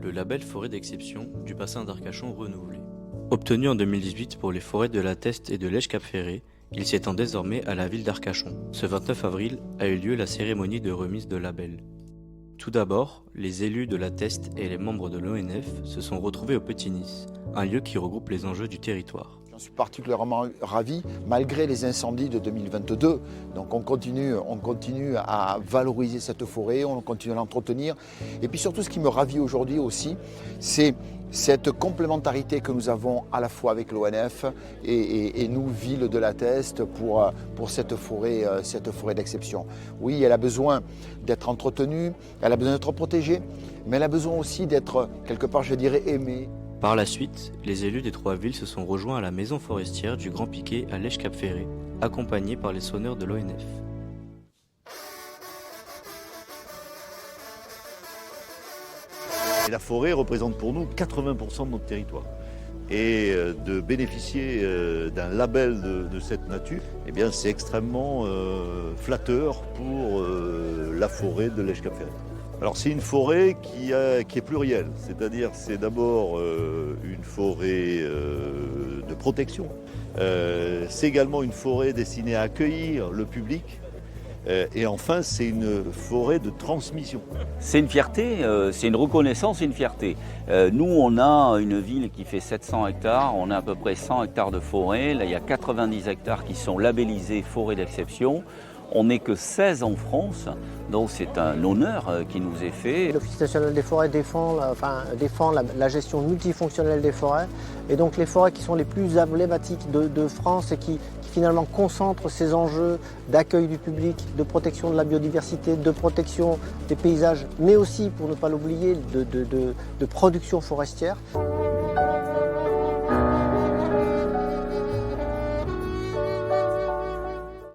le label Forêt d'exception du bassin d'Arcachon renouvelé. Obtenu en 2018 pour les forêts de la Teste et de l'Èche-Cap-Ferré, il s'étend désormais à la ville d'Arcachon. Ce 29 avril a eu lieu la cérémonie de remise de label. Tout d'abord, les élus de la Teste et les membres de l'ONF se sont retrouvés au Petit Nice, un lieu qui regroupe les enjeux du territoire. J'en suis particulièrement ravi, malgré les incendies de 2022. Donc on continue à valoriser cette forêt, on continue à l'entretenir. Et puis surtout, ce qui me ravit aujourd'hui aussi, c'est cette complémentarité que nous avons à la fois avec l'ONF et nous, ville de la Teste, pour cette forêt d'exception. Oui, elle a besoin d'être entretenue, elle a besoin d'être protégée, mais elle a besoin aussi d'être, quelque part, je dirais, aimée. Par la suite, les élus des trois villes se sont rejoints à la maison forestière du Grand Piquet à l'Èche-Cap-Ferré, accompagnés par les sonneurs de l'ONF. Et la forêt représente pour nous 80% de notre territoire. Et de bénéficier d'un label de cette nature, eh bien, c'est extrêmement flatteur pour la forêt de l'Èche-Cap-Ferré. Alors c'est une forêt qui est plurielle, c'est-à-dire c'est d'abord une forêt de protection. C'est également une forêt destinée à accueillir le public. Et enfin, c'est une forêt de transmission. C'est une fierté, c'est une reconnaissance et une fierté. Nous, on a une ville qui fait 700 hectares, on a à peu près 100 hectares de forêt. Là, il y a 90 hectares qui sont labellisés forêt d'exception. On n'est que 16 en France, donc c'est un honneur qui nous est fait. L'Office national des forêts défend la gestion multifonctionnelle des forêts. Et donc les forêts qui sont les plus emblématiques de France et qui finalement concentrent ces enjeux d'accueil du public, de protection de la biodiversité, de protection des paysages, mais aussi, pour ne pas l'oublier, de production forestière.